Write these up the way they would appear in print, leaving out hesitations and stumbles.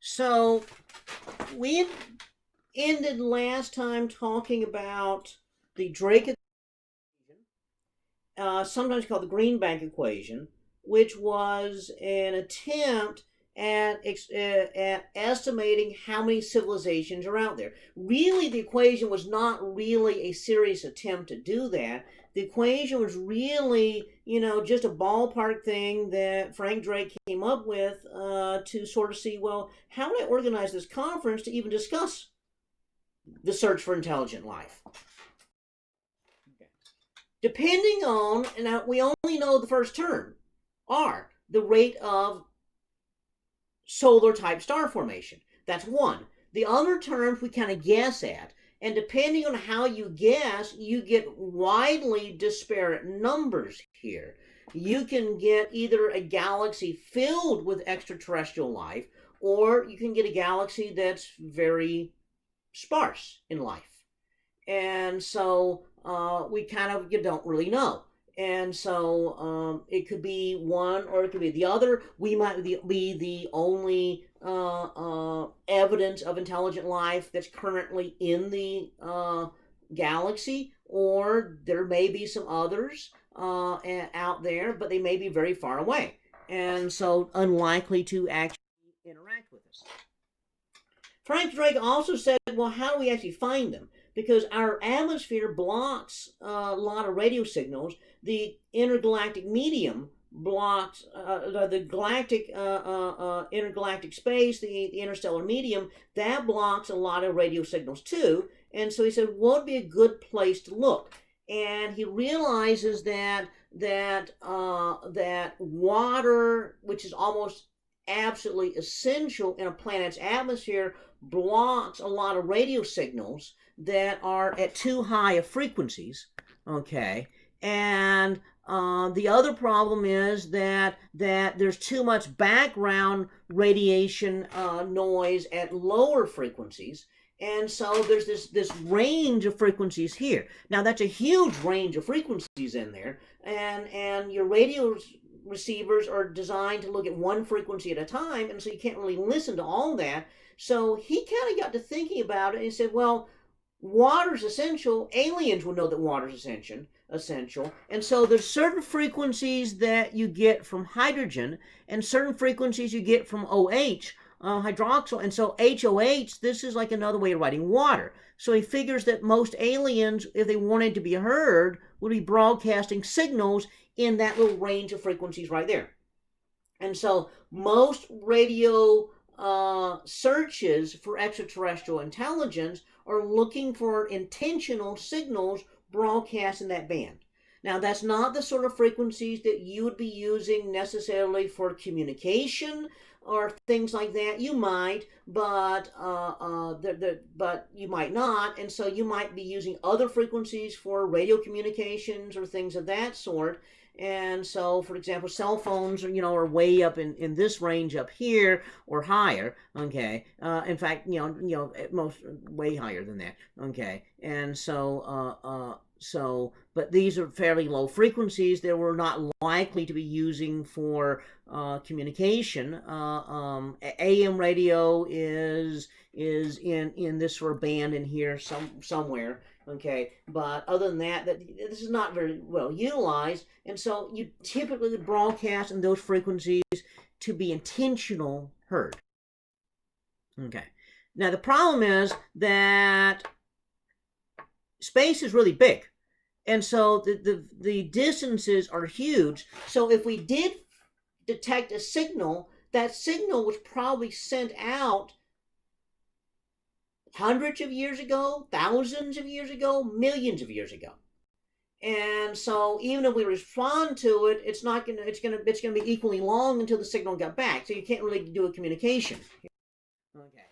So we ended last time talking about the Drake equation, sometimes called the Greenbank equation, which was an attempt at estimating how many civilizations are out there. Really, the equation was not really a serious attempt to do that. The equation was really, just a ballpark thing that Frank Drake came up with to sort of see, well, how would I organize this conference to even discuss the search for intelligent life? Depending on, and we only know the first term, R, the rate of solar type star formation. That's one. The other terms we kind of guess at, and depending on how you guess, you get widely disparate numbers here. You can get either a galaxy filled with extraterrestrial life, or you can get a galaxy that's very sparse in life. And so we kind of don't really know. And so it could be one or it could be the other. We might be the only evidence of intelligent life that's currently in the galaxy, or there may be some others out there, but they may be very far away, and so unlikely to actually interact with us. Frank Drake also said, well, how do we actually find them? Because our atmosphere blocks a lot of radio signals. The intergalactic medium blocks the galactic intergalactic space, the interstellar medium, that blocks a lot of radio signals too. And so he said, what would be a good place to look? And he realizes that water, which is almost absolutely essential in a planet's atmosphere, blocks a lot of radio signals that are at too high of frequencies. Okay, and the other problem is that there's too much background radiation noise at lower frequencies, and so there's this range of frequencies here. Now that's a huge range of frequencies in there, and your radio receivers are designed to look at one frequency at a time, and so you can't really listen to all that. So he kind of got to thinking about it, and he said, well, water's essential. Aliens will know that water's essential. And so there's certain frequencies that you get from hydrogen and certain frequencies you get from OH, hydroxyl. And so HOH, this is like another way of writing water. So he figures that most aliens, if they wanted to be heard, would be broadcasting signals in that little range of frequencies right there. And so most radio searches for extraterrestrial intelligence are looking for intentional signals broadcast in that band. Now, that's not the sort of frequencies that you would be using necessarily for communication or things like that. You might, but you might not, and so you might be using other frequencies for radio communications or things of that sort. And so, for example, cell phones are way up in this range up here or higher. Okay, in fact, at most way higher than that. Okay, and so but these are fairly low frequencies that we're not likely to be using for communication. AM radio is in this sort of band in here somewhere. Okay, but other than that, this is not very well utilized, and so you typically broadcast in those frequencies to be intentional heard. Okay, now the problem is that space is really big, and so the distances are huge. So if we did detect a signal, that signal was probably sent out hundreds of years ago, thousands of years ago, millions of years ago. And so even if we respond to it, it's gonna be equally long until the signal got back. So you can't really do a communication. Okay.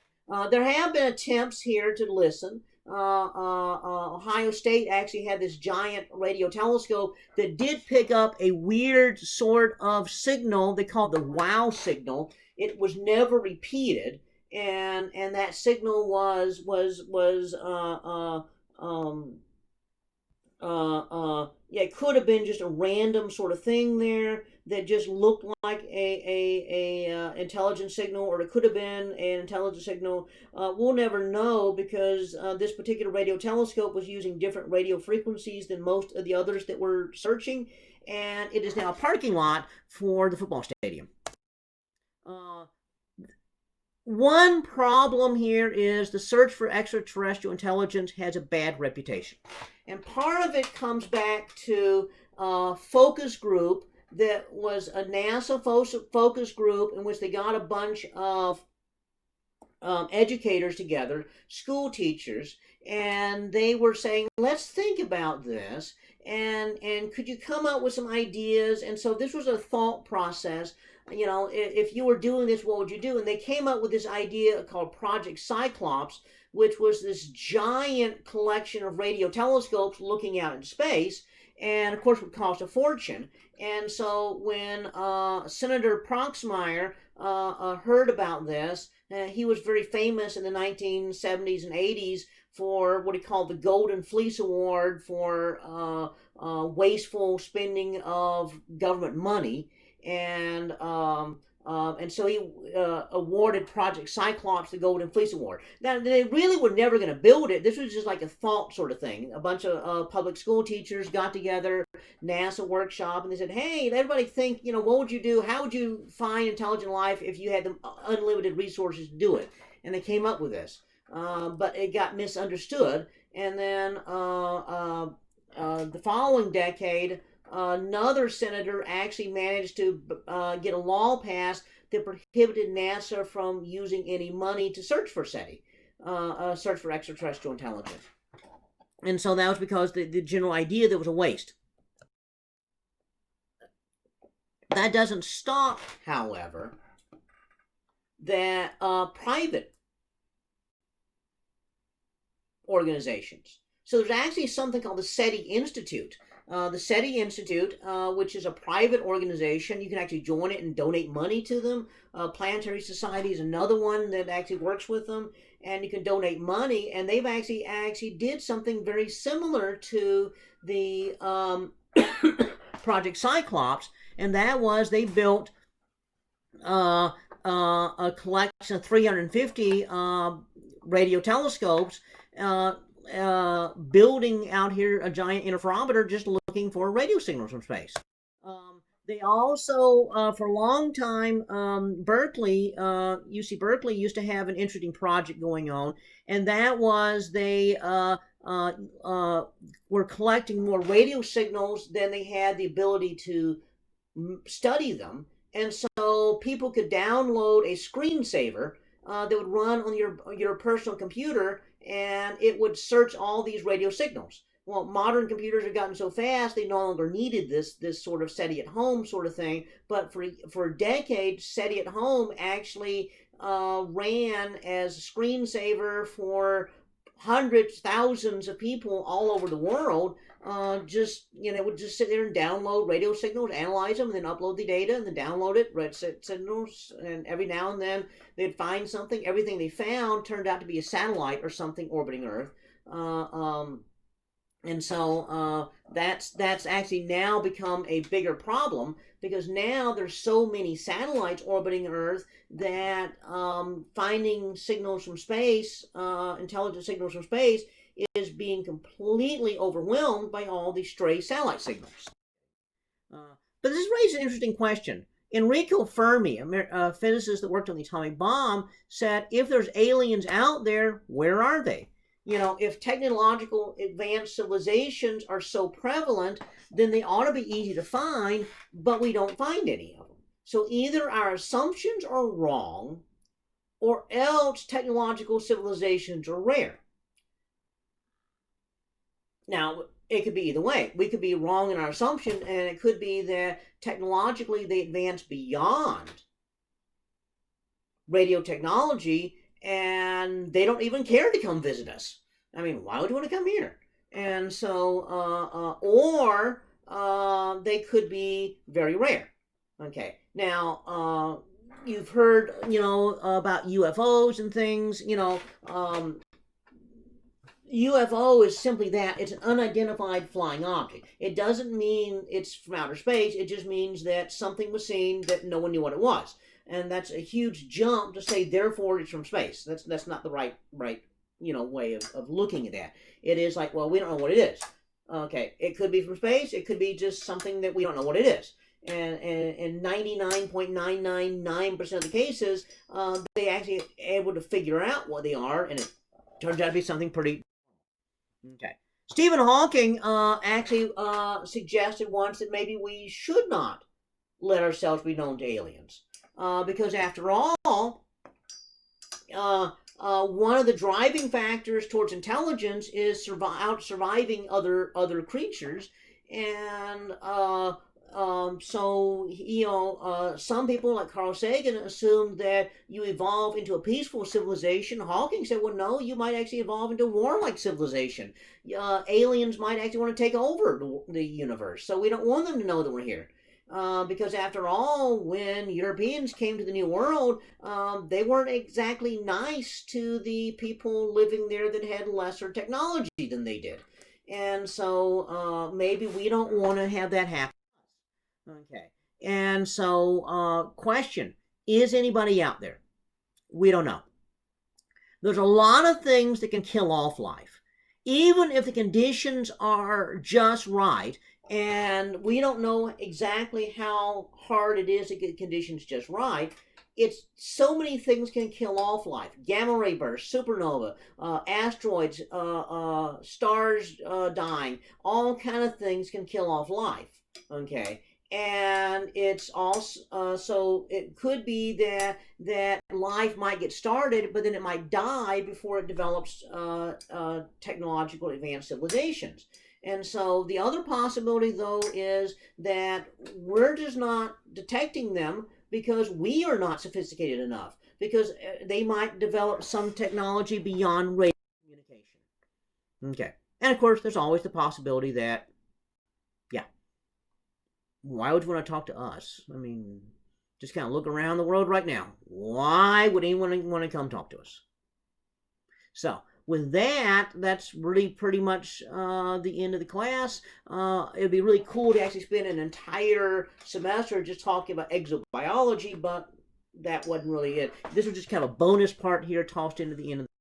There have been attempts here to listen. Ohio State actually had this giant radio telescope that did pick up a weird sort of signal. They call it the wow signal. It was never repeated. And that signal it could have been just a random sort of thing there, that just looked like a intelligence signal, or it could have been an intelligence signal. We'll never know, because this particular radio telescope was using different radio frequencies than most of the others that we're searching, and it is now a parking lot for the football stadium. One problem here is the search for extraterrestrial intelligence has a bad reputation. And part of it comes back to a focus group that was a NASA focus group in which they got a bunch of educators together, school teachers, and they were saying, let's think about this, and could you come up with some ideas? And so this was a thought process. You know, if you were doing this, what would you do? And they came up with this idea called Project Cyclops, which was this giant collection of radio telescopes looking out into space, and of course would cost a fortune. And so when Senator Proxmire heard about this, he was very famous in the 1970s and 80s for what he called the Golden Fleece Award for wasteful spending of government money. And so he awarded Project Cyclops the Golden Fleece Award. Now, they really were never going to build it. This was just like a thought sort of thing. A bunch of public school teachers got together, NASA workshop, and they said, hey, everybody think, you know, what would you do? How would you find intelligent life if you had the unlimited resources to do it? And they came up with this. But it got misunderstood. And then the following decade, another senator actually managed to get a law passed that prohibited NASA from using any money to search for SETI, search for extraterrestrial intelligence. And so that was because the general idea that it was a waste. That doesn't stop, however, that private organizations. So there's actually something called the SETI Institute. The SETI Institute, which is a private organization, you can actually join it and donate money to them. Planetary Society is another one that actually works with them, and you can donate money. And they've actually did something very similar to the Project Cyclops, and that was they built a collection of 350 radio telescopes. Building out here a giant interferometer just looking for radio signals from space. They also, for a long time, Berkeley, UC Berkeley used to have an interesting project going on, and that was they were collecting more radio signals than they had the ability to study them, and so people could download a screensaver that would run on your personal computer, and it would search all these radio signals. Well, modern computers have gotten so fast they no longer needed this sort of SETI at home sort of thing. But for decades, SETI at home actually ran as a screensaver for hundreds, thousands of people all over the world. Would just sit there and download radio signals, analyze them, and then upload the data, and then download it, read signals, and every now and then they'd find something. Everything they found turned out to be a satellite or something orbiting Earth. And so that's actually now become a bigger problem, because now there's so many satellites orbiting Earth that finding signals from space, intelligent signals from space, is being completely overwhelmed by all these stray satellite signals. But this raises an interesting question. Enrico Fermi, a physicist that worked on the atomic bomb, said, if there's aliens out there, where are they? You know, if technological advanced civilizations are so prevalent, then they ought to be easy to find, but we don't find any of them. So either our assumptions are wrong, or else technological civilizations are rare. Now, it could be either way. We could be wrong in our assumption, and it could be that technologically they advance beyond radio technology, and they don't even care to come visit us. I mean, why would you want to come here? And so, or they could be very rare. Okay. Now, you've heard, about UFOs and things, UFO is simply that. It's an unidentified flying object. It doesn't mean it's from outer space. It just means that something was seen that no one knew what it was. And that's a huge jump to say, therefore, it's from space. That's not the right way of looking at that. It is like, well, we don't know what it is. Okay, it could be from space. It could be just something that we don't know what it is. And in 99.999% of the cases, they actually able to figure out what they are, and it turns out to be something pretty. Okay. Stephen Hawking actually suggested once that maybe we should not let ourselves be known to aliens. Because after all, one of the driving factors towards intelligence is surviving other creatures. And some people like Carl Sagan assumed that you evolve into a peaceful civilization. Hawking said, well, no, you might actually evolve into a warlike civilization. Aliens might actually want to take over the universe. So we don't want them to know that we're here. Because after all, when Europeans came to the New World, they weren't exactly nice to the people living there that had lesser technology than they did. And so maybe we don't want to have that happen. Okay. And so, question, is anybody out there? We don't know. There's a lot of things that can kill off life. Even if the conditions are just right, and we don't know exactly how hard it is to get conditions just right, it's so many things can kill off life. Gamma ray bursts, supernova, asteroids, stars dying, all kind of things can kill off life. Okay. And it's also so it could be that life might get started, but then it might die before it develops technological advanced civilizations. And so the other possibility, though, is that we're just not detecting them because we are not sophisticated enough, because they might develop some technology beyond radio communication. Okay. And of course, there's always the possibility that, why would you want to talk to us? I mean, just kind of look around the world right now. Why would anyone want to come talk to us? So, with that, that's really pretty much the end of the class. It'd be really cool to actually spend an entire semester just talking about exobiology, but that wasn't really it. This was just kind of a bonus part here tossed into the end of the